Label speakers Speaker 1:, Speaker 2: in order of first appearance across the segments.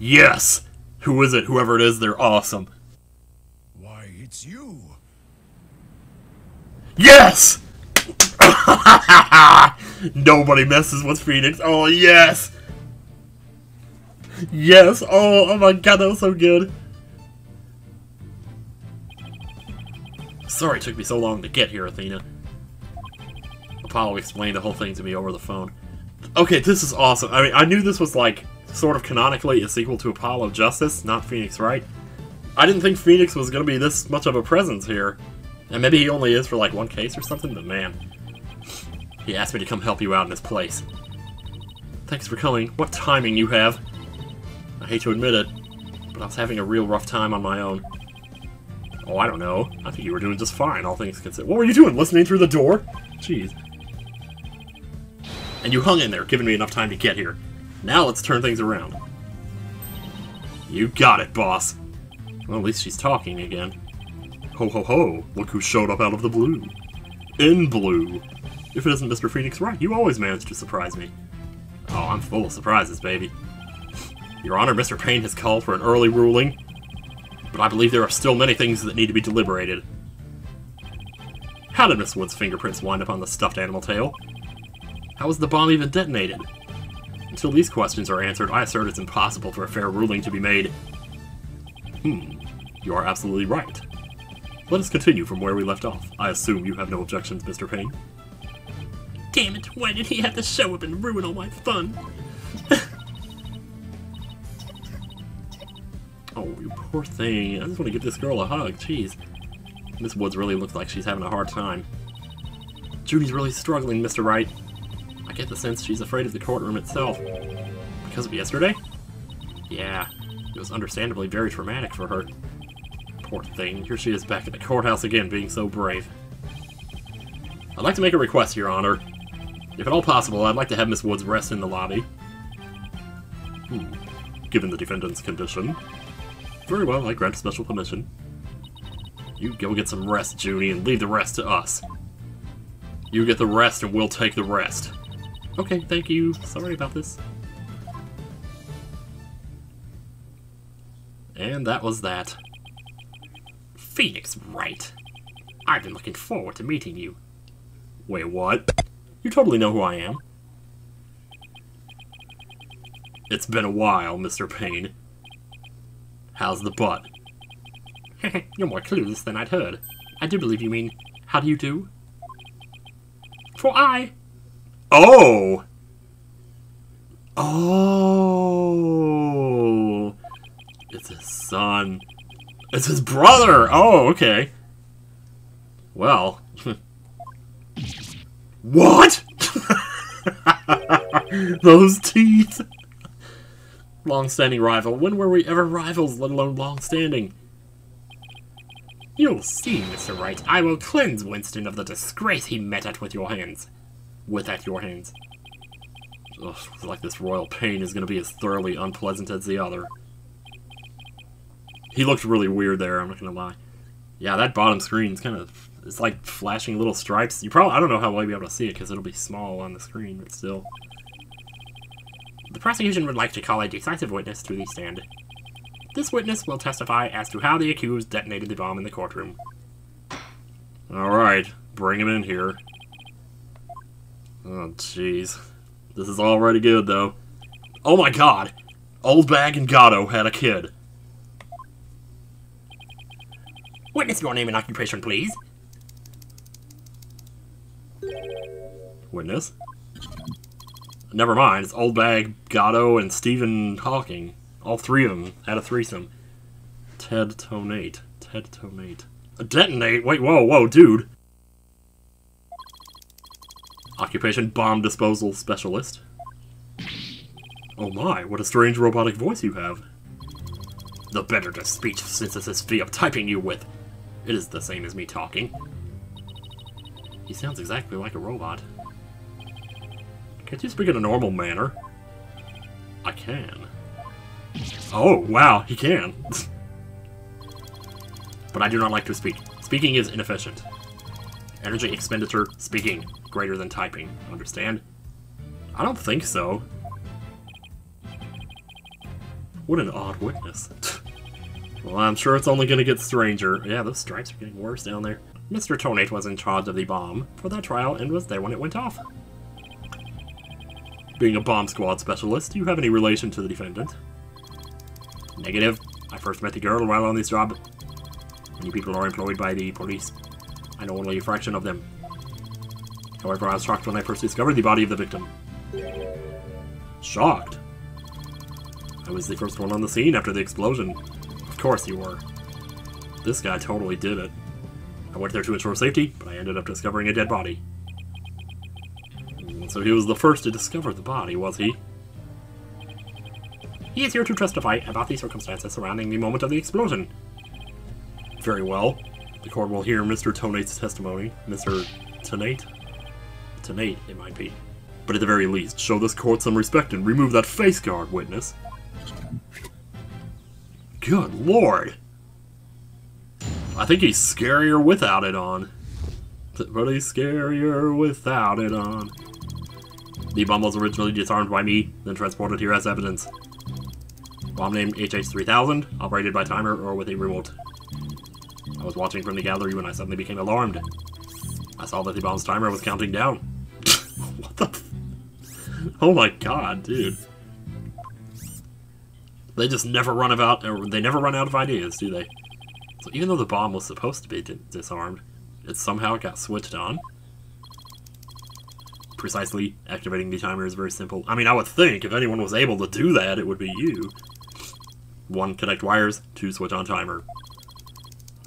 Speaker 1: Yes! Who is it? Whoever it is, they're awesome.
Speaker 2: Why, it's you.
Speaker 1: Yes! Nobody messes with Phoenix. Oh, yes! Yes! Oh my god, that was so good. Sorry it took me so long to get here, Athena. Apollo explained the whole thing to me over the phone. Okay, this is awesome. I mean, I knew this was, like, sort of canonically a sequel to Apollo Justice, not Phoenix Wright. I didn't think Phoenix was gonna be this much of a presence here. And maybe he only is for, like, one case or something, but man. He asked me to come help you out in this place. Thanks for coming. What timing you have. I hate to admit it, but I was having a real rough time on my own. Oh, I don't know. I think you were doing just fine, all things considered. What were you doing, listening through the door? Jeez. And you hung in there, giving me enough time to get here. Now let's turn things around. You got it, boss. Well, at least she's talking again. Ho ho ho, look who showed up out of the blue. In blue. If it isn't Mr. Phoenix Wright, you always manage to surprise me. Oh, I'm full of surprises, baby. Your Honor, Mr. Payne has called for an early ruling, but I believe there are still many things that need to be deliberated. How did Miss Wood's fingerprints wind up on the stuffed animal tail? How was the bomb even detonated? Until these questions are answered, I assert it's impossible for a fair ruling to be made. You are absolutely right. Let us continue from where we left off. I assume you have no objections, Mr. Payne. Damn it, why did he have to show up and ruin all my fun? Oh, you poor thing. I just want to give this girl a hug, jeez. Miss Woods really looks like she's having a hard time. Judy's really struggling, Mr. Wright. I get the sense she's afraid of the courtroom itself. Because of yesterday? Yeah, it was understandably very traumatic for her. Poor thing, here she is back at the courthouse again, being so brave. I'd like to make a request, Your Honor. If at all possible, I'd like to have Miss Woods rest in the lobby. Given the defendant's condition. Very well, I grant special permission. You go get some rest, Judy, and leave the rest to us. You get the rest and we'll take the rest. Okay, thank you. Sorry about this. And that was that. Phoenix Wright. I've been looking forward to meeting you. Wait, what? You totally know who I am. It's been a while, Mr. Payne. How's the butt? You're more clueless than I'd heard. I do believe you mean, how do you do? For I... Oh! Oh! It's his son. It's his brother! Oh, okay. Well. What?! Those teeth! Long-standing rival. When were we ever rivals, let alone long-standing? You'll see, Mr. Wright. I will cleanse Winston of the disgrace he met at with your hands. At your hands. Ugh, it's like this royal pain is going to be as thoroughly unpleasant as the other. He looked really weird there, I'm not going to lie. Yeah, that bottom screen's kind of... It's like flashing little stripes. You probably... I don't know how well you'll be able to see it, because it'll be small on the screen, but still. The prosecution would like to call a decisive witness to the stand. This witness will testify as to how the accused detonated the bomb in the courtroom. Alright, bring him in here. Oh, jeez. This is already good, though. Oh my god! Old Bag and Gatto had a kid. Witness your name and occupation, please. Witness? Never mind, it's Old Bag, Gatto, and Stephen Hawking. All three of them had a threesome. Ted Tonate. Ted Tonate. A detonate? Wait, whoa, whoa, dude. Occupation bomb disposal specialist. Oh my, what a strange robotic voice you have. The better to speech synthesis via typing you with. It is the same as me talking. He sounds exactly like a robot. Can't you speak in a normal manner? I can. Oh, wow, he can. But I do not like to speak. Speaking is inefficient. Energy expenditure, speaking, greater than typing. Understand? I don't think so. What an odd witness. Well, I'm sure it's only gonna get stranger. Yeah, those stripes are getting worse down there. Mr. Tonate was in charge of the bomb for that trial and was there when it went off. Being a bomb squad specialist, do you have any relation to the defendant? Negative. I first met the girl while on this job. Many people are employed by the police. I know only a fraction of them. However, I was shocked when I first discovered the body of the victim. Shocked? I was the first one on the scene after the explosion. Of course you were. This guy totally did it. I went there to ensure safety, but I ended up discovering a dead body. So he was the first to discover the body, was he? He is here to testify about the circumstances surrounding the moment of the explosion. Very well. The court will hear Mr. Tonate's testimony. Mr. Tonate? Tonate, it might be. But at the very least, show this court some respect and remove that face guard, witness. Good lord! I think he's scarier without it on. But he's scarier without it on. The bomb was originally disarmed by me, then transported here as evidence. Bomb named HH-3000, operated by timer or with a remote. I was watching from the gallery when I suddenly became alarmed. I saw that the bomb's timer was counting down. What the f— Oh my god, dude. They just never run out, or they never run out of ideas, do they? So even though the bomb was supposed to be disarmed, it somehow got switched on. Precisely, activating the timer is very simple. I mean, I would think if anyone was able to do that, it would be you. 1. Connect wires. 2. Switch on timer.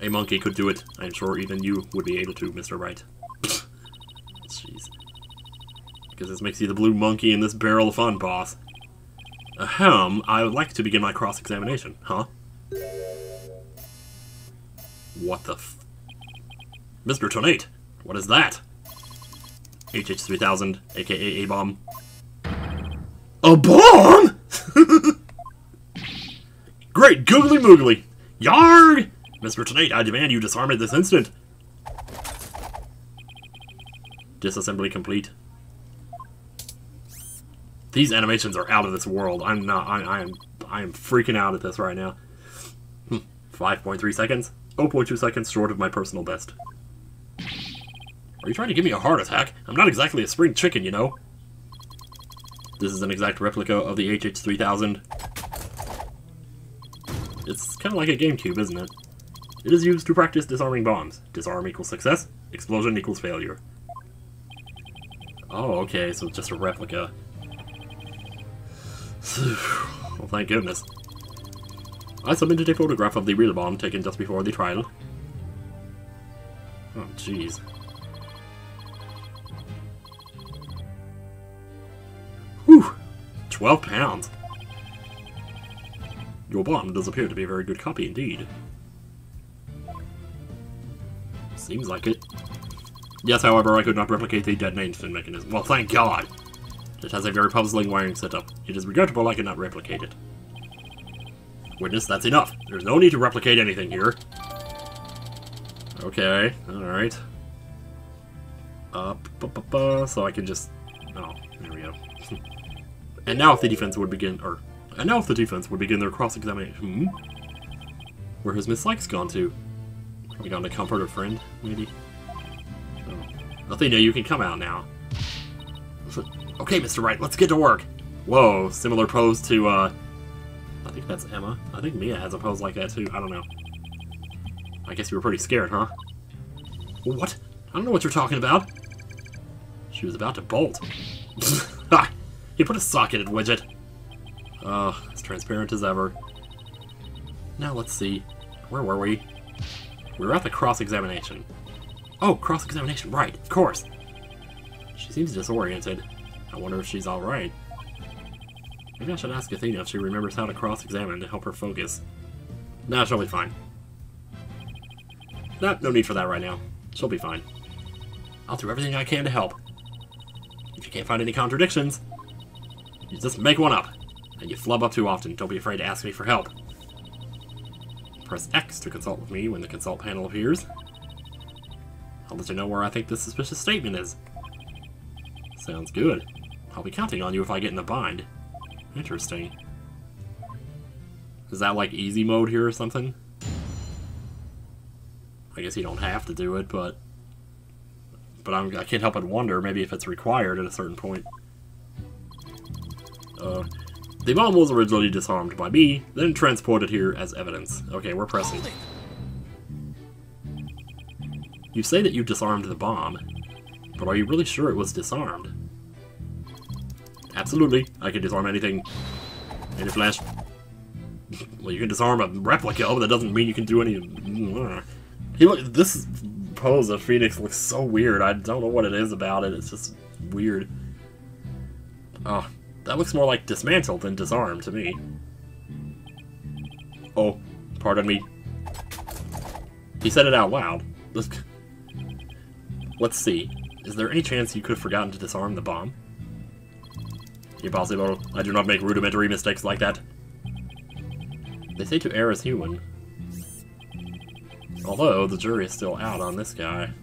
Speaker 1: A monkey could do it. I'm sure even you would be able to, Mr. Wright. Jeez. Because this makes you the blue monkey in this barrel of fun, boss. Ahem, I would like to begin my cross-examination. Huh? What the f— Mr. Tonate, what is that? HH-3000, aka A-bomb. A bomb?! Great googly moogly! Yarg! Mr. Tonate, I demand you disarm at this instant. Disassembly complete. These animations are out of this world. I am freaking out at this right now. 5.3 seconds. 0.2 seconds short of my personal best. Are you trying to give me a heart attack? I'm not exactly a spring chicken, you know. This is an exact replica of the HH-3000. It's kind of like a GameCube, isn't it? It is used to practice disarming bombs. Disarm equals success, explosion equals failure. Oh, okay, so it's just a replica. Well, thank goodness. I submitted a photograph of the real bomb taken just before the trial. Oh, jeez. Whew! 12 pounds. Your bomb does appear to be a very good copy indeed. Seems like it. Yes, however, I could not replicate the detonation mechanism. Well, thank God! It has a very puzzling wiring setup. It is regrettable I cannot replicate it. Witness, that's enough. There's no need to replicate anything here. Okay, alright. So I can just— oh, there we go. And now if the defense would begin— and now if the defense would begin their cross-examination— Where has Miss Sykes gone to? Probably gone to comfort her friend, maybe? Oh. Athena, you can come out now. Okay, Mr. Wright, let's get to work. Whoa, similar pose to, I think that's Emma. I think Mia has a pose like that, too. I don't know. I guess you were pretty scared, huh? What? I don't know what you're talking about. She was about to bolt. Ha! He put a socket-ed widget. Oh, as transparent as ever. Now let's see. Where were we? We were at the cross-examination. Oh, cross-examination, right, of course. She seems disoriented. I wonder if she's alright. Maybe I should ask Athena if she remembers how to cross-examine to help her focus. Nah, she'll be fine. Nah, no need for that right now. She'll be fine. I'll do everything I can to help. If you can't find any contradictions, you just make one up. And you flub up too often. Don't be afraid to ask me for help. Press X to consult with me when the consult panel appears. I'll let you know where I think the suspicious statement is. Sounds good. I'll be counting on you if I get in a bind. Interesting. Is that like easy mode here or something? I guess you don't have to do it, but I can't help but wonder maybe if it's required at a certain point. The bomb was originally disarmed by me, then transported here as evidence. Okay, we're pressing. You say that you disarmed the bomb, but are you really sure it was disarmed? Absolutely, I can disarm anything in a flash. Well, you can disarm a replica, but that doesn't mean you can do any... This pose of Phoenix looks so weird. I don't know what it is about it. It's just weird. Oh, that looks more like dismantled than disarmed to me. Oh, pardon me. He said it out loud. Let's see. Is there any chance you could have forgotten to disarm the bomb? Impossible. I do not make rudimentary mistakes like that. They say to err is human. Although, the jury is still out on this guy.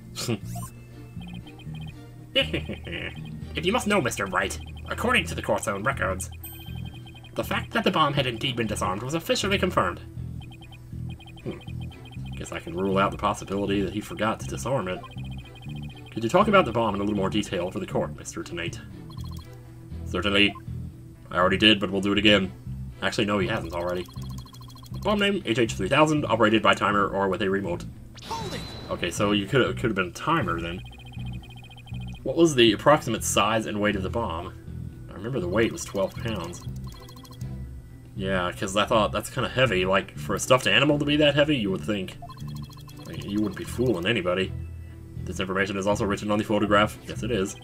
Speaker 1: If you must know, Mr. Wright, according to the court's own records, the fact that the bomb had indeed been disarmed was officially confirmed. Guess I can rule out the possibility that he forgot to disarm it. Could you talk about the bomb in a little more detail for the court, Mr. Tenate? Certainly. I already did, but we'll do it again. Actually, no, he hasn't already. Bomb name, HH3000, operated by timer or with a remote. Okay, so you could have been a timer then. What was the approximate size and weight of the bomb? I remember the weight was 12 pounds. Yeah, because I thought that's kind of heavy. Like, for a stuffed animal to be that heavy, you would think. Like, you wouldn't be fooling anybody. This information is also written on the photograph. Yes, it is.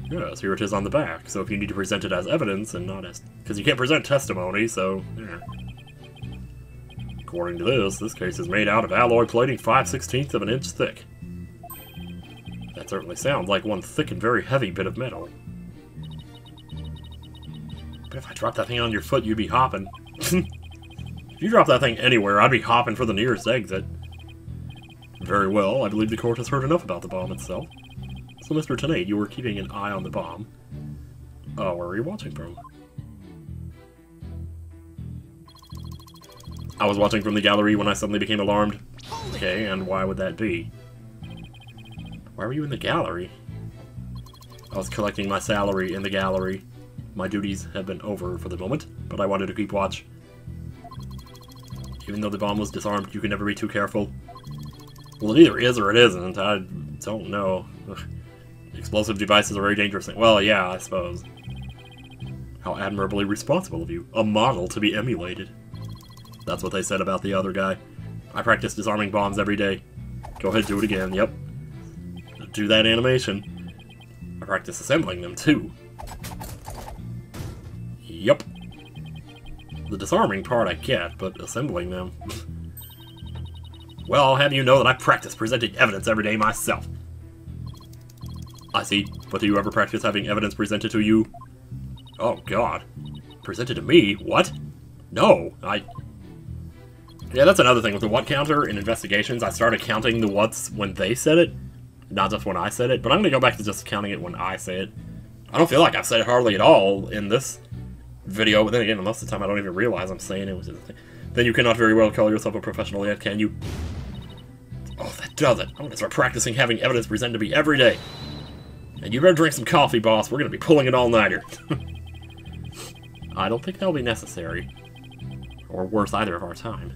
Speaker 1: Yes, here it is on the back. So if you need to present it as evidence and not as... Because you can't present testimony, so... Yeah. According to this case is made out of alloy plating 5/16 of an inch thick. That certainly sounds like one thick and very heavy bit of metal. But if I dropped that thing on your foot, you'd be hopping. If you drop that thing anywhere, I'd be hopping for the nearest exit. Very well, I believe the court has heard enough about the bomb itself. So, Mr. Tenate, you were keeping an eye on the bomb. Oh, where are you watching from? I was watching from the gallery when I suddenly became alarmed. Okay, and why would that be? Why were you in the gallery? I was collecting my salary in the gallery. My duties have been over for the moment, but I wanted to keep watch. Even though the bomb was disarmed, you can never be too careful. Well, it either is or it isn't. I don't know. Explosive devices are very dangerous. Well, yeah, I suppose. How admirably responsible of you. A model to be emulated. That's what they said about the other guy. I practice disarming bombs every day. Go ahead, do it again. Yep. Do that animation. I practice assembling them, too. Yep. The disarming part I get, but assembling them... Well, I'll have you know that I practice presenting evidence every day myself. I see. But do you ever practice having evidence presented to you? Oh, God. Presented to me? What? No, Yeah, that's another thing with the what counter in investigations. I started counting the whats when they said it, not just when I said it, but I'm going to go back to just counting it when I say it. I don't feel like I've said it hardly at all in this video, but then again, most of the time I don't even realize I'm saying it, which is the thing. Then you cannot very well call yourself a professional yet, can you? Oh, that does it. I'm going to start practicing having evidence presented to me every day. And you better drink some coffee, boss. We're going to be pulling an all-nighter. I don't think that'll be necessary. Or worth either of our time.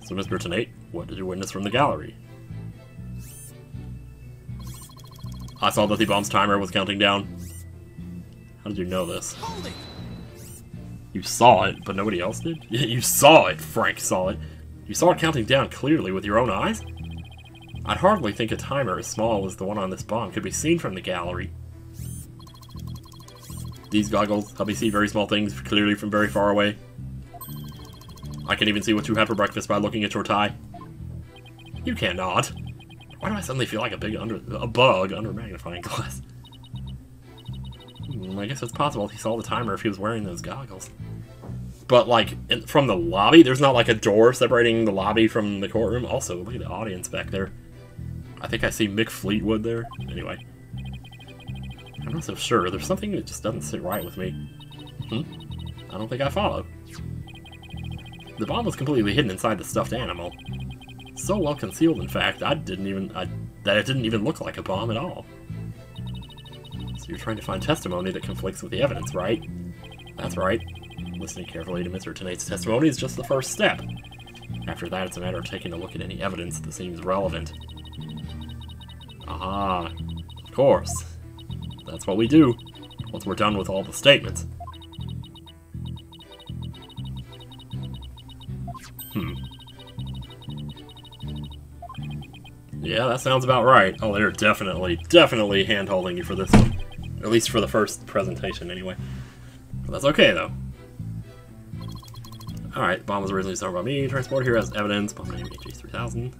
Speaker 1: So, Mr. Tenate, what did you witness from the gallery? I saw that the bomb's timer was counting down. How did you know this? You saw it, but nobody else did? You saw it! Frank saw it. You saw it counting down clearly with your own eyes? I'd hardly think a timer as small as the one on this bomb could be seen from the gallery. These goggles help me see very small things clearly from very far away. I can even see what you had for breakfast by looking at your tie. You cannot. Why do I suddenly feel like a bug under a magnifying glass? I guess it's possible he saw the timer if he was wearing those goggles. But, like, from the lobby, there's not, like, a door separating the lobby from the courtroom. Also, look at the audience back there. I think I see Mick Fleetwood there. Anyway. I'm not so sure. There's something that just doesn't sit right with me. I don't think I follow. The bomb was completely hidden inside the stuffed animal. So well concealed, in fact, that it didn't even look like a bomb at all. So you're trying to find testimony that conflicts with the evidence, right? That's right. Listening carefully to Mr. Tenate's testimony is just the first step. After that, it's a matter of taking a look at any evidence that seems relevant. Aha. Of course. That's what we do, once we're done with all the statements. Yeah, that sounds about right. Oh, they're definitely hand-holding you for this one. At least for the first presentation, anyway. But that's okay, though. Alright, the bomb was originally started by me. Transport here as evidence. Bomb name HH3000.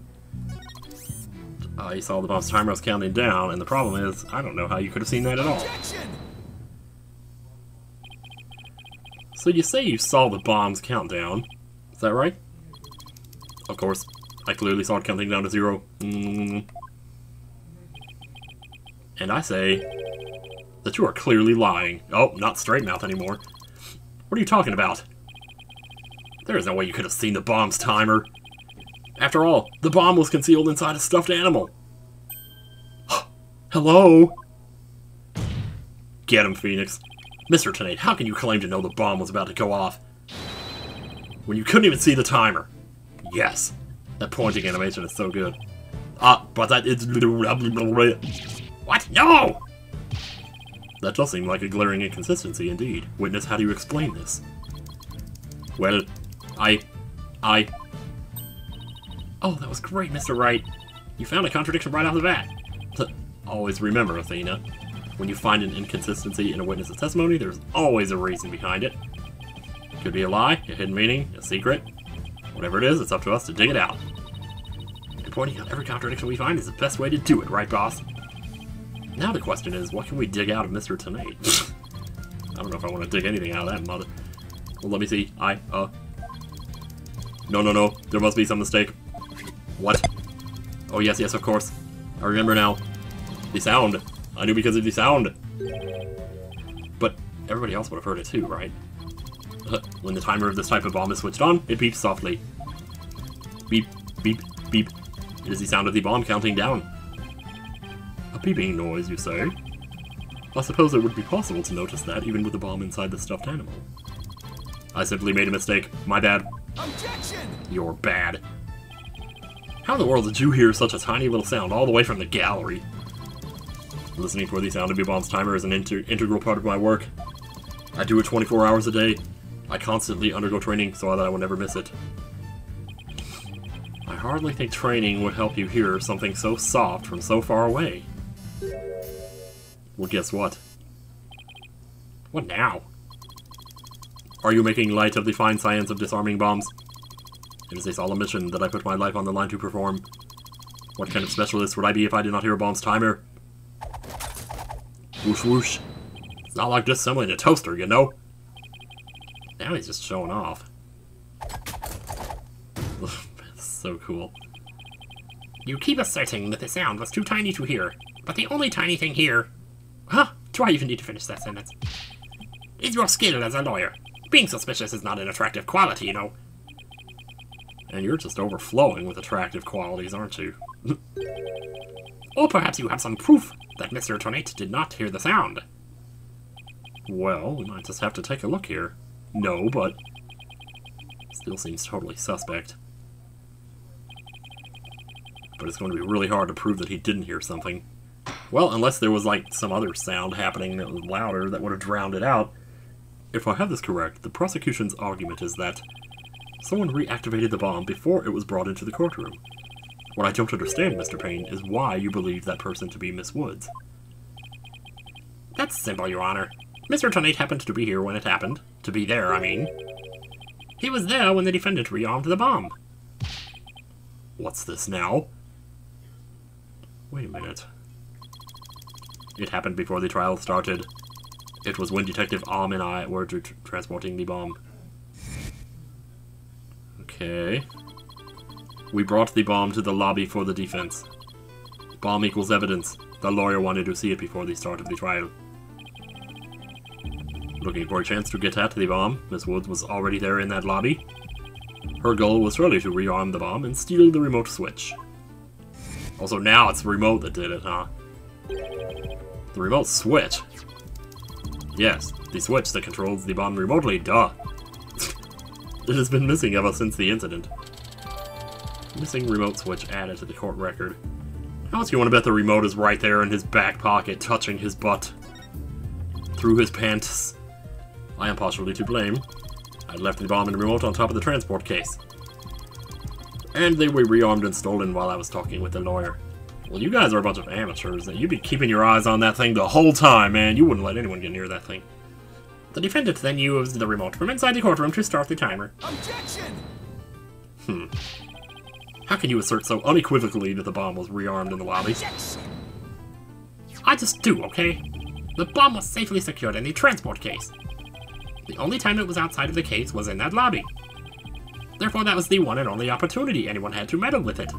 Speaker 1: You saw the bomb's timer was counting down, and the problem is, I don't know how you could have seen that at all. So you say you saw the bomb's countdown. Is that right? Of course. I clearly saw it counting down to 0. And I say that you are clearly lying. Oh, not straight mouth anymore. What are you talking about? There is no way you could have seen the bomb's timer. After all, the bomb was concealed inside a stuffed animal. Hello? Get him, Phoenix. Mr. Tenate, how can you claim to know the bomb was about to go off when you couldn't even see the timer? Yes. That pointing animation is so good. But that is... What? No! That does seem like a glaring inconsistency indeed. Witness, how do you explain this? Well, Oh, that was great, Mr. Wright. You found a contradiction right off the bat. Always remember, Athena, when you find an inconsistency in a witness's testimony, there's always a reason behind it. It could be a lie, a hidden meaning, a secret. Whatever it is, it's up to us to dig it out. And pointing out every contradiction we find is the best way to do it, right, boss? Now the question is, what can we dig out of Mr. Tenate? I don't know if I want to dig anything out of that mother. Well, let me see. No. There must be some mistake. What? Oh, yes, of course. I remember now. The sound. I knew because of the sound. But everybody else would have heard it too, right? When the timer of this type of bomb is switched on, it beeps softly. Beep, beep, beep. It is the sound of the bomb counting down. A beeping noise, you say? I suppose it would be possible to notice that even with the bomb inside the stuffed animal. I simply made a mistake. My bad.
Speaker 2: Objection!
Speaker 1: You're bad. How in the world did you hear such a tiny little sound all the way from the gallery? Listening for the sound of your bomb's timer is an integral part of my work. I do it 24 hours a day. I constantly undergo training so that I will never miss it. I hardly think training would help you hear something so soft from so far away. Well, guess what? What now? Are you making light of the fine science of disarming bombs? It is a solemn mission that I put my life on the line to perform. What kind of specialist would I be if I did not hear a bomb's timer? Whoosh whoosh. It's not like disassembling a toaster, you know? Now he's just showing off. That's so cool. You keep asserting that the sound was too tiny to hear, but the only tiny thing here... Huh? Do I even need to finish that sentence? Is your skill as a lawyer. Being suspicious is not an attractive quality, you know. And you're just overflowing with attractive qualities, aren't you? Or perhaps you have some proof that Mr. Tenate did not hear the sound. Well, we might just have to take a look here. No, but... still seems totally suspect. But it's going to be really hard to prove that he didn't hear something. Well, unless there was, like, some other sound happening that was louder that would have drowned it out. If I have this correct, the prosecution's argument is that someone reactivated the bomb before it was brought into the courtroom. What I don't understand, Mr. Payne, is why you believe that person to be Miss Woods. That's simple, Your Honor. Mr. Tenate happened to be here when it happened. To be there, I mean. He was there when the defendant rearmed the bomb. What's this now? Wait a minute. It happened before the trial started. It was when Detective Alm and I were transporting the bomb. Okay. We brought the bomb to the lobby for the defense. Bomb equals evidence. The lawyer wanted to see it before the start of the trial. Looking for a chance to get at the bomb, Miss Woods was already there in that lobby. Her goal was surely to rearm the bomb and steal the remote switch. Also, now it's the remote that did it, huh? The remote switch? Yes, the switch that controls the bomb remotely, duh. It has been missing ever since the incident. Missing remote switch added to the court record. How much you want to bet the remote is right there in his back pocket, touching his butt? Through his pants. I am partially to blame. I left the bomb and remote on top of the transport case. And they were rearmed and stolen while I was talking with the lawyer. Well, you guys are a bunch of amateurs. You'd be keeping your eyes on that thing the whole time, man. You wouldn't let anyone get near that thing. The defendant then used the remote from inside the courtroom to start the timer. Objection! How can you assert so unequivocally that the bomb was rearmed in the lobby? Objection! I just do, okay? The bomb was safely secured in the transport case. The only time it was outside of the case was in that lobby. Therefore, that was the one and only opportunity anyone had to meddle with it.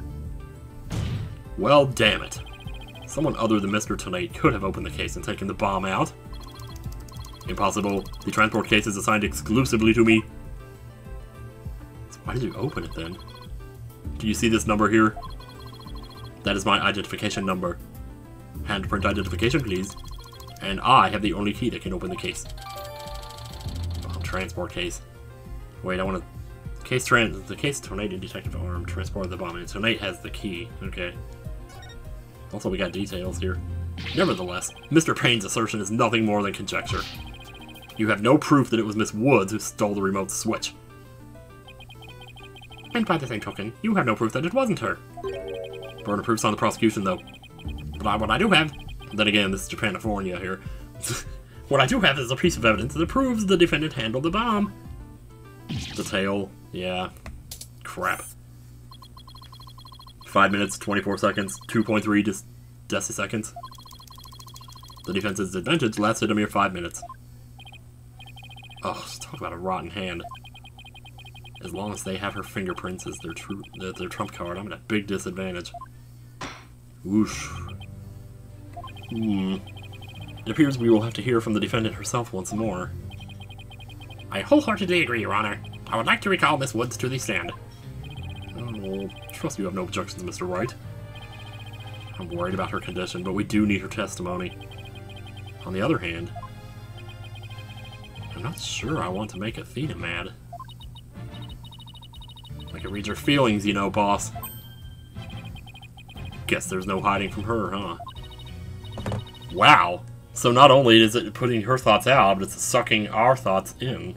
Speaker 1: Well, damn it. Someone other than Mr. Tonight could have opened the case and taken the bomb out. Impossible. The transport case is assigned exclusively to me. So why did you open it then? Do you see this number here? That is my identification number. Handprint identification, please. And I have the only key that can open the case. Bomb transport case. Wait, I want to... The case Tonate and Detective Arm transported the bomb, and Tonate has the key. Okay. Also, we got details here. Nevertheless, Mr. Payne's assertion is nothing more than conjecture. You have no proof that it was Miss Woods who stole the remote switch. And by the same token, you have no proof that it wasn't her. Burden of proof's on the prosecution, though. But what I do have... Then again, this is Japanifornia here. What I do have is a piece of evidence that proves the defendant handled the bomb. The tail, yeah. Crap. 5 minutes, 24 seconds, 2.3 deciseconds. The defense's advantage lasted a mere 5 minutes. Oh, talk about a rotten hand. As long as they have her fingerprints as their trump card, I'm at a big disadvantage. Whoosh. It appears we will have to hear from the defendant herself once more. I wholeheartedly agree, Your Honor. I would like to recall Miss Woods to the stand. Oh, trust you have no objections, Mr. Wright. I'm worried about her condition, but we do need her testimony. On the other hand, I'm not sure I want to make Athena mad. I can read your feelings, you know, boss. Guess there's no hiding from her, huh? Wow! So not only is it putting her thoughts out, but it's sucking our thoughts in.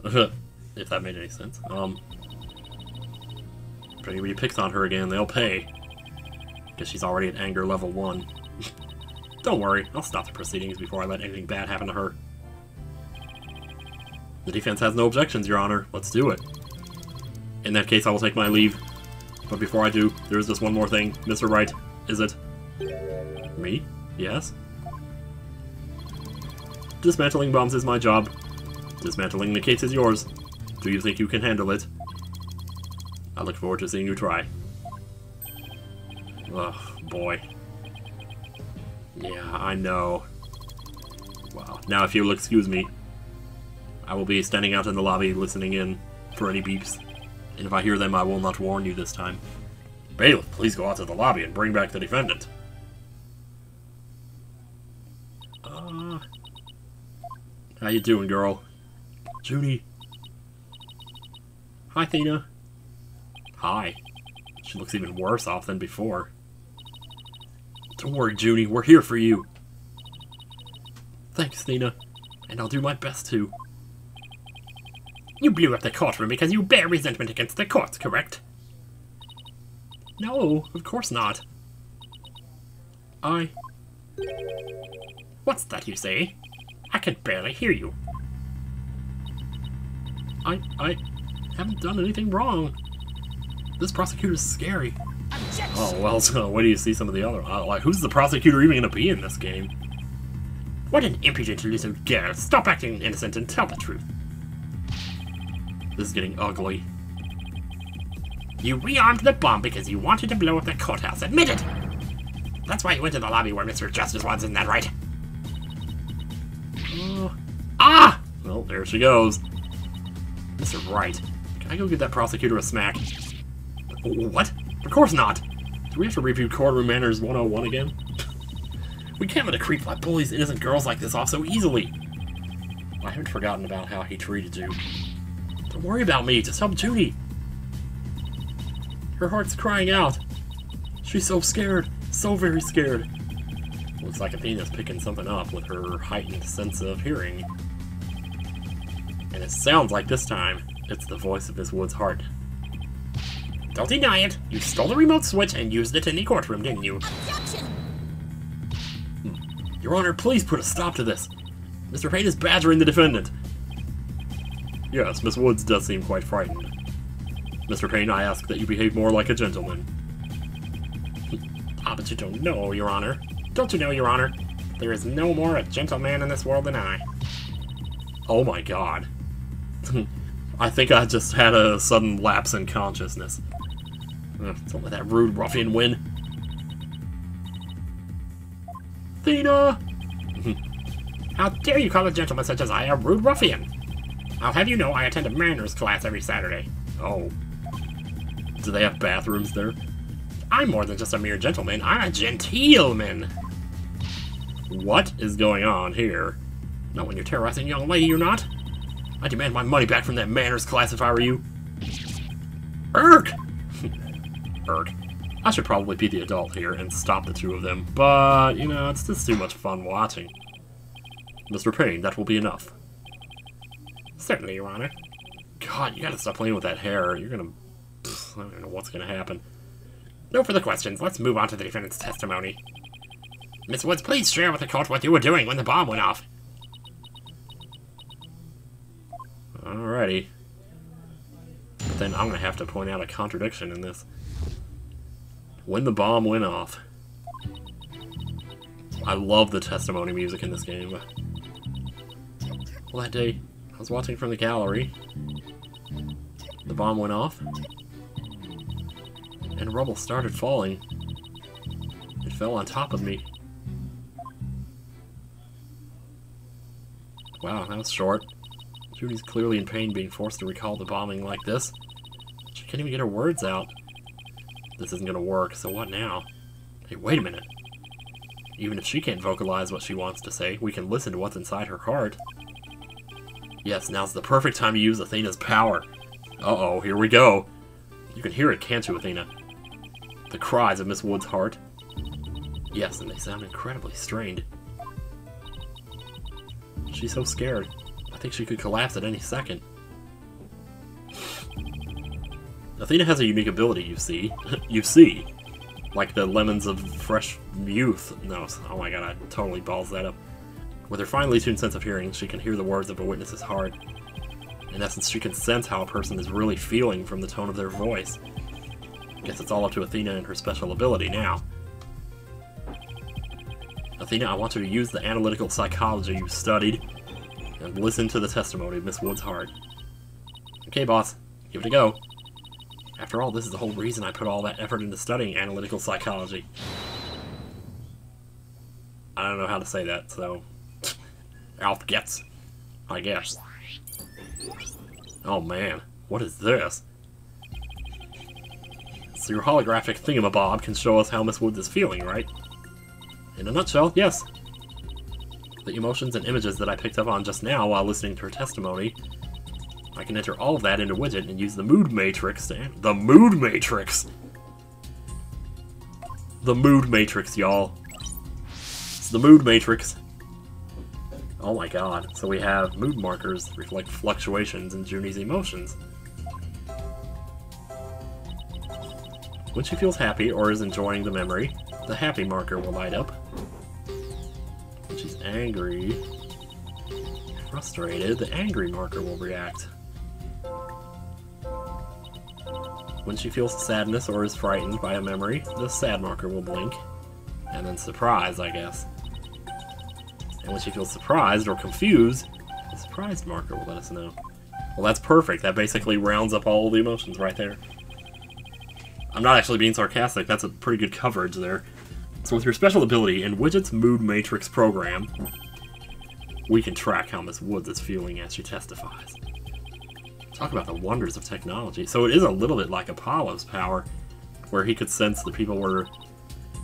Speaker 1: If that made any sense. If anybody picks on her again, they'll pay. Guess she's already at anger level 1. Don't worry, I'll stop the proceedings before I let anything bad happen to her. The defense has no objections, Your Honor. Let's do it. In that case, I will take my leave. But before I do, there is just one more thing. Mr. Wright, is it? Me? Yes? Dismantling bombs is my job. Dismantling the case is yours. Do you think you can handle it? I look forward to seeing you try. Ugh, boy. Yeah, I know. Wow. Now if you'll excuse me, I will be standing out in the lobby listening in for any beeps. And if I hear them, I will not warn you this time. Bailiff, please go out to the lobby and bring back the defendant. How you doing, girl? Junie. Hi, Athena. Hi. She looks even worse off than before. Don't worry, Junie. We're here for you. Thanks, Athena. And I'll do my best to. You blew up the courtroom because you bear resentment against the courts, correct? No, of course not. What's that you say? I can barely hear you. I haven't done anything wrong. This prosecutor's scary. Oh, well, so wait till you see some of the other... like, who's the prosecutor even going to be in this game? What an impudent little girl. Stop acting innocent and tell the truth. This is getting ugly. You rearmed the bomb because you wanted to blow up the courthouse. Admit it! That's why you went to the lobby where Mr. Justice was, isn't that right? Well, there she goes. Mr. Wright. I go give that prosecutor a smack. What? Of course not! Do we have to review courtroom manners 101 again? We can't let a creep like bullies innocent girls like this off so easily! I haven't forgotten about how he treated you. Don't worry about me, just help Judy! Her heart's crying out. She's so scared, so very scared. Looks like Athena's picking something up with her heightened sense of hearing. And it sounds like this time, it's the voice of Miss Wood's heart. Don't deny it! You stole the remote switch and used it in the courtroom, didn't you?
Speaker 3: Objection!
Speaker 1: Your Honor, please put a stop to this! Mr. Payne is badgering the defendant! Yes, Miss Woods does seem quite frightened. Mr. Payne, I ask that you behave more like a gentleman. Ah, but you don't know, Your Honor. Don't you know, Your Honor? There is no more a gentleman in this world than I. Oh my god. I think I just had a sudden lapse in consciousness. Don't let that rude ruffian win. Athena! How dare you call a gentleman such as I a rude ruffian? I'll have you know I attend a manners class every Saturday. Oh. Do they have bathrooms there? I'm more than just a mere gentleman, I'm a gentleman! What is going on here? Not when you're terrorizing a young lady, you're not. I demand my money back from that manners class if I were you. Erk! Erk. I should probably be the adult here and stop the two of them, but, you know, it's just too much fun watching. Mr. Payne, that will be enough. Certainly, Your Honor. God, you gotta stop playing with that hair. You're gonna... I don't know what's gonna happen. No further questions. Let's move on to the defendant's testimony. Miss Woods, please share with the court what you were doing when the bomb went off. Alrighty. But then I'm gonna have to point out a contradiction in this. When the bomb went off. I love the testimony music in this game. Well, that day, I was watching from the gallery. The bomb went off. And rubble started falling. It fell on top of me. Wow, that was short. Judy's clearly in pain being forced to recall the bombing like this. She can't even get her words out. This isn't gonna work, so what now? Hey, wait a minute. Even if she can't vocalize what she wants to say, we can listen to what's inside her heart. Yes, now's the perfect time to use Athena's power. Uh-oh, here we go. You can hear it, can't you, Athena? The cries of Miss Wood's heart. Yes, and they sound incredibly strained. She's so scared. I think she could collapse at any second. Athena has a unique ability, you see. You see. Like the lemons of fresh youth. No, oh my god, I totally balls that up. With her finely tuned sense of hearing, she can hear the words of a witness's heart. In essence, she can sense how a person is really feeling from the tone of their voice. Guess it's all up to Athena and her special ability now. Athena, I want you to use the analytical psychology you studied and listen to the testimony of Miss Wood's heart. Okay, boss. Give it a go. After all, this is the whole reason I put all that effort into studying analytical psychology. I don't know how to say that, so... Alf gets, I guess. Oh man, what is this? So your holographic thingamabob can show us how Miss Woods is feeling, right? In a nutshell, yes. The emotions and images that I picked up on just now while listening to her testimony, I can enter all of that into Widget and use the mood matrix to... The mood matrix! The mood matrix, y'all. It's the mood matrix. Oh my god. So we have mood markers reflect fluctuations in Junie's emotions. When she feels happy or is enjoying the memory, the happy marker will light up. When she's angry, frustrated, the angry marker will react. When she feels sadness or is frightened by a memory, the sad marker will blink. And then surprise, I guess. And when she feels surprised or confused, the surprised marker will let us know. Well, that's perfect. That basically rounds up all the emotions right there. I'm not actually being sarcastic. That's a pretty good coverage there. So with your special ability in Widget's Mood Matrix program, we can track how Miss Woods is feeling as she testifies. Talk about the wonders of technology. So it is a little bit like Apollo's power, where he could sense that people were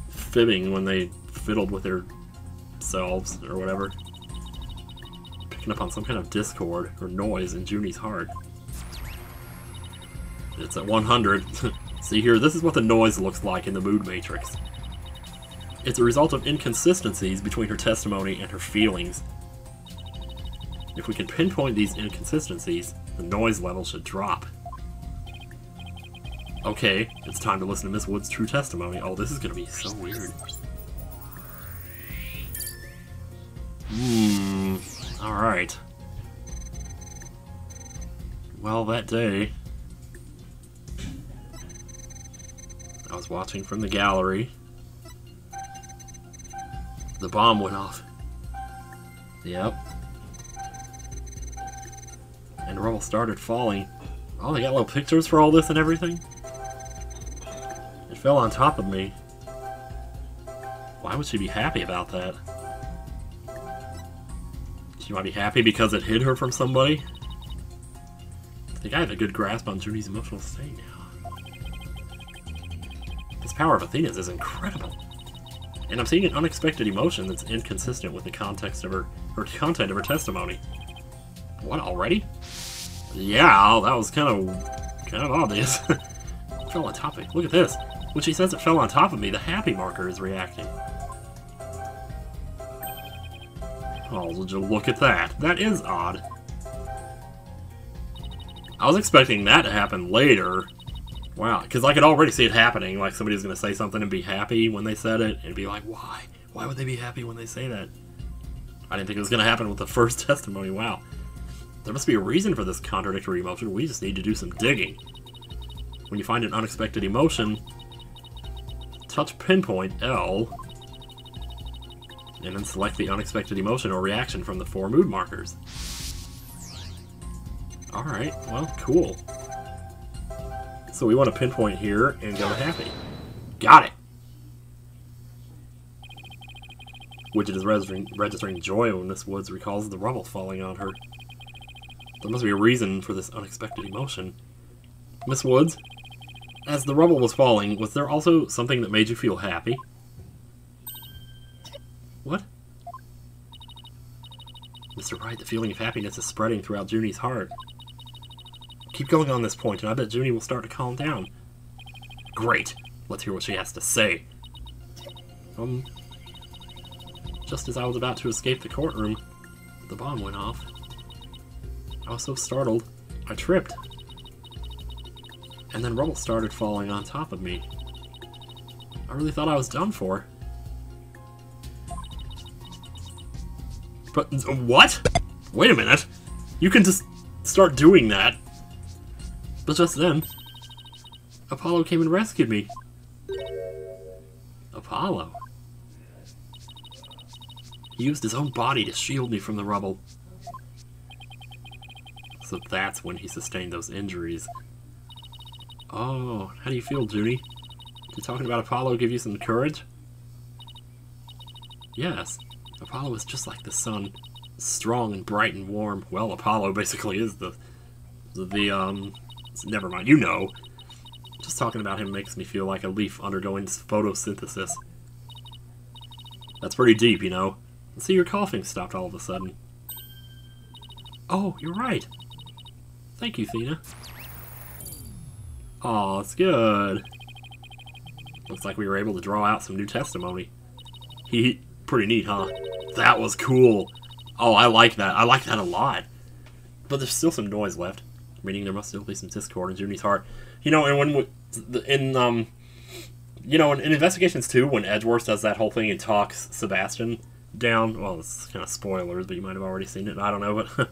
Speaker 1: fibbing when they fiddled with their selves or whatever. Picking up on some kind of discord or noise in Junie's heart. It's at 100. See here, this is what the noise looks like in the mood matrix. It's a result of inconsistencies between her testimony and her feelings. If we can pinpoint these inconsistencies, the noise level should drop. Okay, it's time to listen to Miss Wood's true testimony. Oh, this is gonna be so weird. Alright. Well, that day, I was watching from the gallery. The bomb went off. Yep. And rubble started falling. Oh, they got little pictures for all this and everything? It fell on top of me. Why would she be happy about that? She might be happy because it hid her from somebody? I think I have a good grasp on Junie's emotional state now. This power of Athena's is incredible. And I'm seeing an unexpected emotion that's inconsistent with the context of her content of her testimony. What, already? Yeah, that was kind of obvious. It fell on top of me. Look at this. When she says it fell on top of me, the happy marker is reacting. Oh, would you look at that? That is odd. I was expecting that to happen later. Wow, because I could already see it happening. Like somebody's going to say something and be happy when they said it, and be like, why? Why would they be happy when they say that? I didn't think it was going to happen with the first testimony. Wow. There must be a reason for this contradictory emotion. We just need to do some digging. When you find an unexpected emotion, touch pinpoint L, and then select the unexpected emotion or reaction from the 4 mood markers. Alright, well, cool. So we want to pinpoint here and go to happy. Got it! Widget is registering joy when Miss Woods recalls the rubble falling on her. There must be a reason for this unexpected emotion. Miss Woods, as the rubble was falling, was there also something that made you feel happy? What? Mr. Wright, the feeling of happiness is spreading throughout Junie's heart. Keep going on this point, and I bet Junie will start to calm down. Great! Let's hear what she has to say. Just as I was about to escape the courtroom, the bomb went off. I was so startled, I tripped. And then rubble started falling on top of me. I really thought I was done for. But, what? Wait a minute. You can just start doing that. But just then, Apollo came and rescued me. Apollo? He used his own body to shield me from the rubble. So that's when he sustained those injuries. Oh, how do you feel, Junie? Did talking about Apollo give you some courage? Yes. Apollo is just like the sun. Strong and bright and warm. Well, Apollo basically is the never mind, you know. Just talking about him makes me feel like a leaf undergoing photosynthesis. That's pretty deep, you know. See, your coughing stopped all of a sudden. Oh, you're right. Thank you, Thena. Aw, that's good. Looks like we were able to draw out some new testimony. Pretty neat, huh? That was cool. Oh, I like that. I like that a lot. But there's still some noise left, meaning there must still be some discord in Junie's heart. You know, and in Investigations 2, when Edgeworth does that whole thing and talks Sebastian down, well, it's kind of spoilers, but you might have already seen it. I don't know, but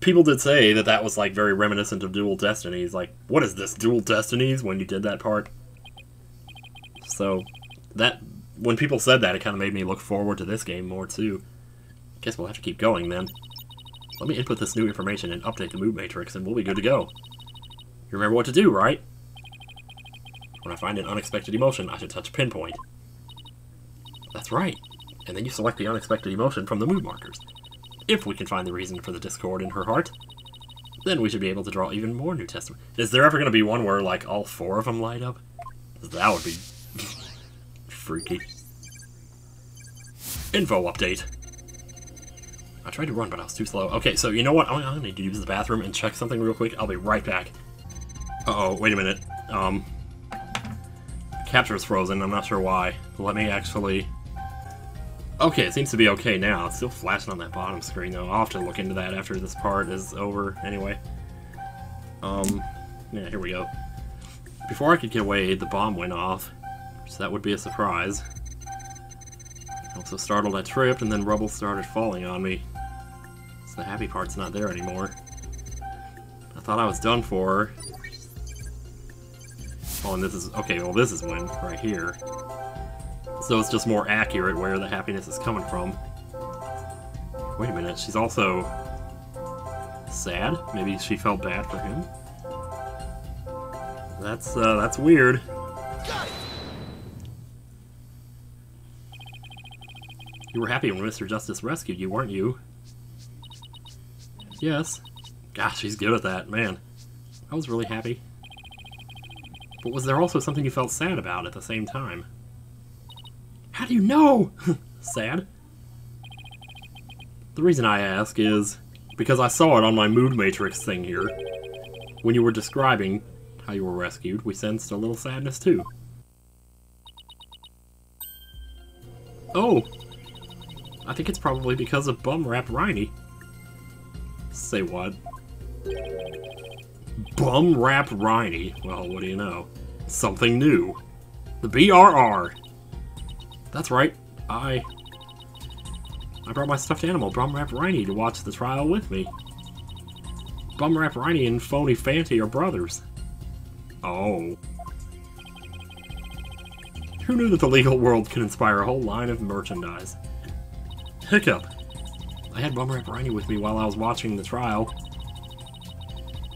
Speaker 1: people did say that that was like very reminiscent of Dual Destinies. Like, what is this, Dual Destinies? When you did that part. So that when people said that, it kind of made me look forward to this game more too. Guess we'll have to keep going then. Let me input this new information and update the mood matrix, and we'll be good to go. You remember what to do, right? When I find an unexpected emotion, I should touch pinpoint. That's right. And then you select the unexpected emotion from the mood markers. If we can find the reason for the discord in her heart, Then we should be able to draw even more new testimony. Is there ever going to be one where, like, all 4 of them light up? That would be freaky. Info update. I tried to run, but I was too slow. Okay, so you know what? I'm gonna need to use the bathroom and check something real quick. I'll be right back. Uh-oh, wait a minute. Capture's frozen. I'm not sure why. Let me actually... Okay, it seems to be okay now. It's still flashing on that bottom screen, though. I'll have to look into that after this part is over, anyway. Yeah, here we go. Before I could get away, the bomb went off, so that would be a surprise. Also startled, I tripped, and then rubble started falling on me. So the happy part's not there anymore. I thought I was done for. Oh, and this is... Okay, well this is when, right here. So it's just more accurate where the happiness is coming from. Wait a minute, she's also... sad? Maybe she felt bad for him? That's weird. You were happy when Mr. Justice rescued you, weren't you? Yes. Gosh, she's good at that, man. I was really happy. But was there also something you felt sad about at the same time? How do you know? Sad? The reason I ask is because I saw it on my mood matrix thing here. When you were describing how you were rescued, we sensed a little sadness too. Oh! I think it's probably because of Bum-Rap Riney. Say what? Bum-Rap Riney? Well, what do you know? Something new. The BRR! That's right, I brought my stuffed animal, Bum-Rap Riney, to watch the trial with me. Bum-Rap Riney and Phony Fanty are brothers. Oh. Who knew that the legal world could inspire a whole line of merchandise? Hiccup. I had Bum-Rap Riney with me while I was watching the trial.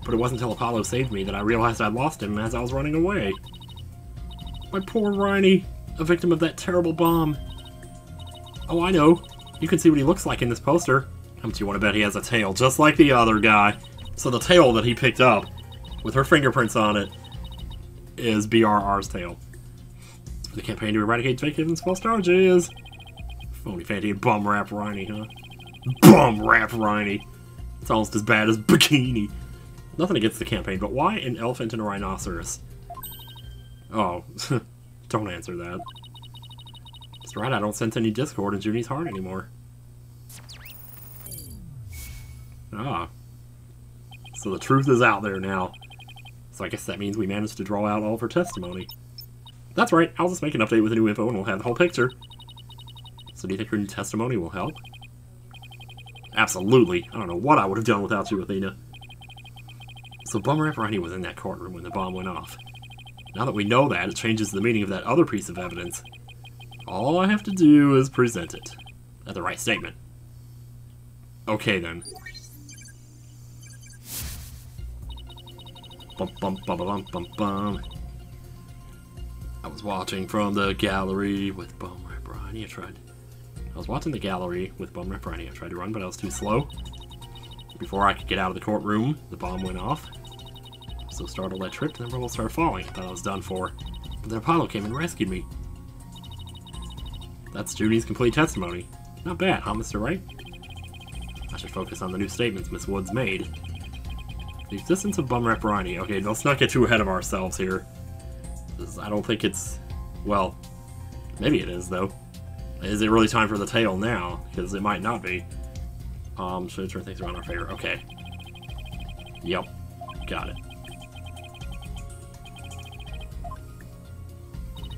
Speaker 1: But it wasn't until Apollo saved me that I realized I'd lost him as I was running away. My poor Riney, a victim of that terrible bomb. Oh, I know. You can see what he looks like in this poster. How much you want to bet he has a tail, just like the other guy? So the tail that he picked up, with her fingerprints on it, is BRR's tail. The campaign to eradicate fake and false charges. Phony Fanty and Bum-Rap Riney, huh? Bum-Rap Riney. It's almost as bad as Bikini. Nothing against the campaign, but why an elephant and a rhinoceros? Oh, don't answer that. That's right, I don't sense any discord in Junie's heart anymore. Ah. So the truth is out there now. So I guess that means we managed to draw out all of her testimony. That's right, I'll just make an update with the new info and we'll have the whole picture. So do you think her new testimony will help? Absolutely. I don't know what I would have done without you, Athena. So Bum-Rap Riney was in that courtroom when the bomb went off. Now that we know that, it changes the meaning of that other piece of evidence. All I have to do is present it. At the right statement. Okay then. Bum bum bum bum bum bum. I was watching from the gallery with Bum-Rap Riney. I was watching the gallery with Bum-Rap Riney. I tried to run, but I was too slow. Before I could get out of the courtroom, the bomb went off. So startled I tripped, and the rubble started falling. I thought I was done for. But then Apollo came and rescued me. That's Junie's complete testimony. Not bad, huh, Mr. Wright? I should focus on the new statements Miss Woods made. The existence of Bum-Rap Riney. Okay, let's not get too ahead of ourselves here. I don't think it's... Well, maybe it is, though. Is it really time for the tail now? Because it might not be. Should turn things around in our favor. Okay. Yep. Got it.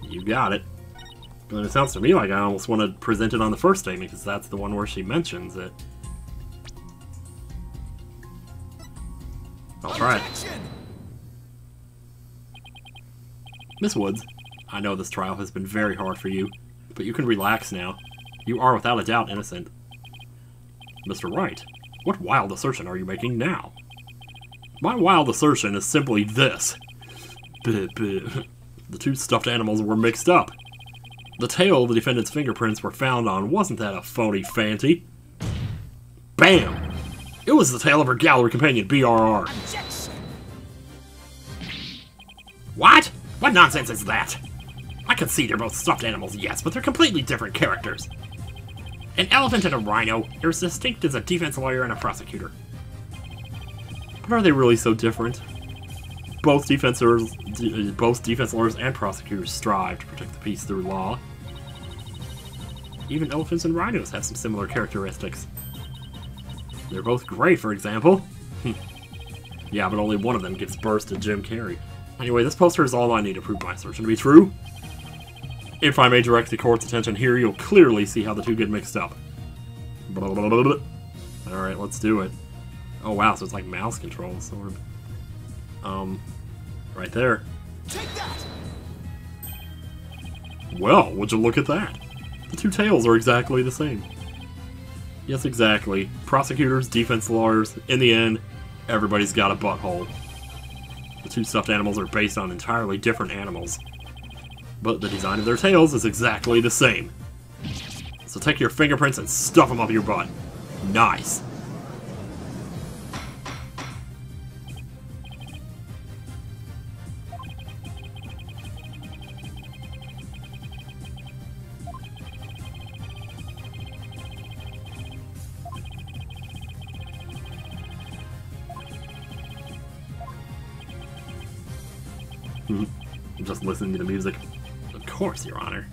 Speaker 1: You got it. And it sounds to me like I almost want to present it on the first statement, because that's the one where she mentions it. I'll try it. Miss Woods, I know this trial has been very hard for you, but you can relax now. You are without a doubt innocent. Mr. Wright, what wild assertion are you making now? My wild assertion is simply this. The two stuffed animals were mixed up. The tail the defendant's fingerprints were found on wasn't that a phony Fanty? Bam! It was the tail of her gallery companion, BRR.
Speaker 3: Objection!
Speaker 1: What? What nonsense is that? I can see they're both stuffed animals, yes, but they're completely different characters. An elephant and a rhino are as distinct as a defense lawyer and a prosecutor. But are they really so different? Both defense lawyers and prosecutors strive to protect the peace through law. Even elephants and rhinos have some similar characteristics. They're both gray, for example. Yeah, but only one of them gives birth to Jim Carrey. Anyway, this poster is all I need to prove my assertion to be true. If I may direct the court's attention here, you'll clearly see how the two get mixed up. Alright, let's do it. Oh wow, so it's like mouse control, sort of. Right there.
Speaker 3: Take that!
Speaker 1: Well, would you look at that? The two tails are exactly the same. Yes, exactly. Prosecutors, defense lawyers, in the end, everybody's got a butthole. The two stuffed animals are based on entirely different animals. But the design of their tails is exactly the same. So take your fingerprints and stuff them up your butt. Nice. I'm just listening to the music. Of course, Your Honor.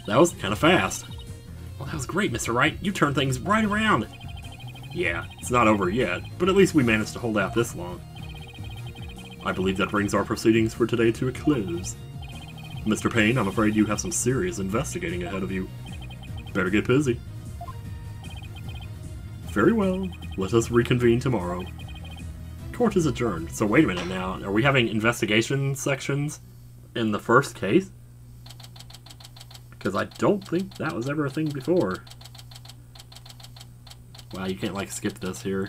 Speaker 1: That was kind of fast. Well, that was great, Mr. Wright. You turned things right around. Yeah, it's not over yet, but at least we managed to hold out this long. I believe that brings our proceedings for today to a close. Mr. Payne, I'm afraid you have some serious investigating ahead of you. Better get busy. Very well. Let us reconvene tomorrow. Court is adjourned. So wait a minute now. Are we having investigation sections in the first case? Because I don't think that was ever a thing before. Wow, you can't, like, skip this here.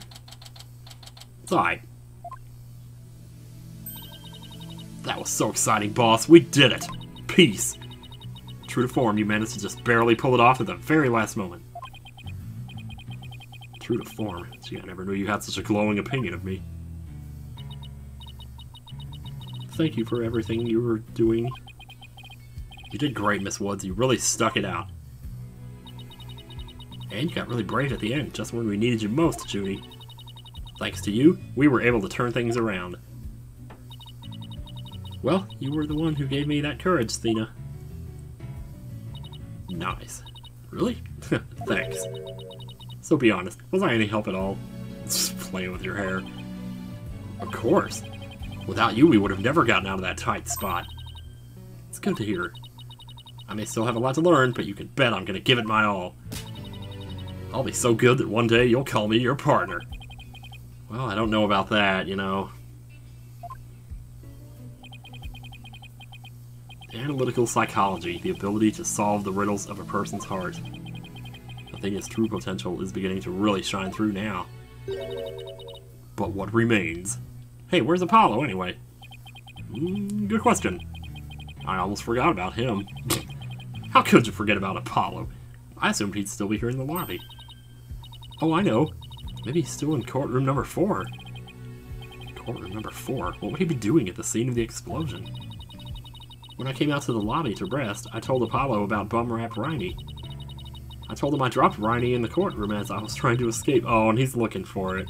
Speaker 1: It's alright. That was so exciting, boss. We did it! Peace! True to form, you managed to just barely pull it off at the very last moment. True to form. Gee, I never knew you had such a glowing opinion of me. Thank you for everything you were doing. You did great, Miss Woods. You really stuck it out. And you got really brave at the end, just when we needed you most, Judy. Thanks to you, we were able to turn things around. Well, you were the one who gave me that courage, Thena. Nice. Really? Thanks. So be honest, was I any help at all? Just playing with your hair. Of course. Without you, we would have never gotten out of that tight spot. It's good to hear. I may still have a lot to learn, but you can bet I'm going to give it my all. I'll be so good that one day you'll call me your partner. Well, I don't know about that, you know. Analytical psychology, the ability to solve the riddles of a person's heart. I think his true potential is beginning to really shine through now. But what remains? Hey, where's Apollo, anyway? Good question. I almost forgot about him. How could you forget about Apollo? I assumed he'd still be here in the lobby. Oh, I know. Maybe he's still in courtroom number 4. Courtroom number 4? What would he be doing at the scene of the explosion? When I came out to the lobby to rest, I told Apollo about bum-rap Riney. I told him I dropped Riney in the courtroom as I was trying to escape. Oh, and he's looking for it.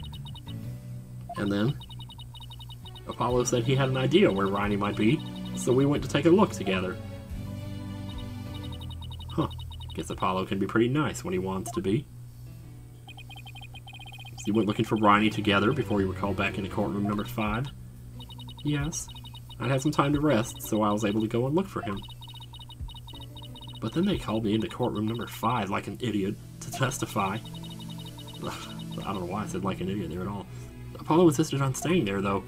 Speaker 1: And then Apollo said he had an idea where Riney might be, so we went to take a look together. Huh. Guess Apollo can be pretty nice when he wants to be. So you went looking for Riney together before you were called back into courtroom number 5? Yes. I had some time to rest, so I was able to go and look for him. But then they called me into courtroom number 5 like an idiot to testify. I don't know why I said like an idiot there at all. Apollo insisted on staying there, though.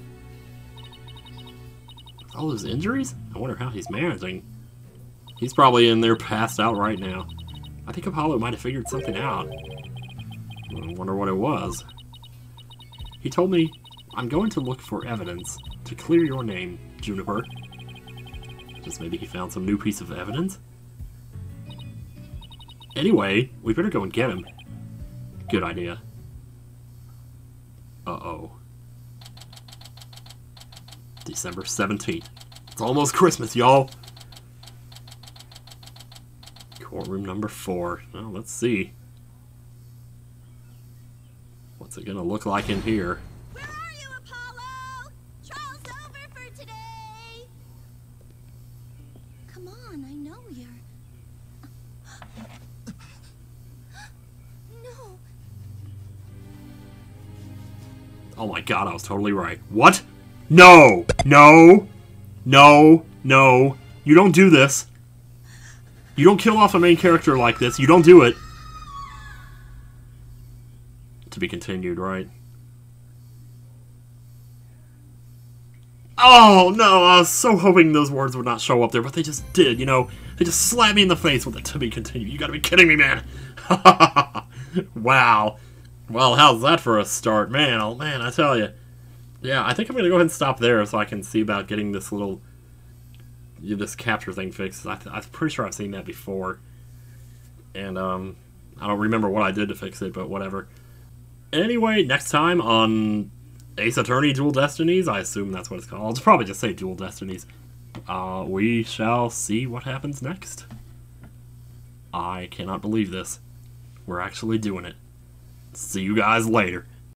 Speaker 1: With all those injuries? I wonder how he's managing. He's probably in there passed out right now. I think Apollo might have figured something out. I wonder what it was. He told me, I'm going to look for evidence to clear your name, Juniper. Just maybe he found some new piece of evidence? Anyway, we better go and get him. Good idea. Uh-oh. December 17th. It's almost Christmas, y'all. Courtroom number 4. Well, let's see. What's it gonna look like in here?
Speaker 3: Where are you, Apollo? Trial's over for today. Come on, I know you're... No.
Speaker 1: Oh my god, I was totally right. What? No! No! No! No! You don't do this. You don't kill off a main character like this. You don't do it. To be continued, right? Oh, no, I was so hoping those words would not show up there, but they just did, you know? They just slapped me in the face with it, to be continued. You gotta be kidding me, man! Wow. Well, how's that for a start? Man, oh man, I tell you. Yeah, I think I'm gonna go ahead and stop there so I can see about getting this little... this capture thing fixed. I'm pretty sure I've seen that before. And, I don't remember what I did to fix it, but whatever. Anyway, next time on Ace Attorney Dual Destinies, I assume that's what it's called. I'll probably just say Dual Destinies. We shall see what happens next. I cannot believe this. We're actually doing it. See you guys later.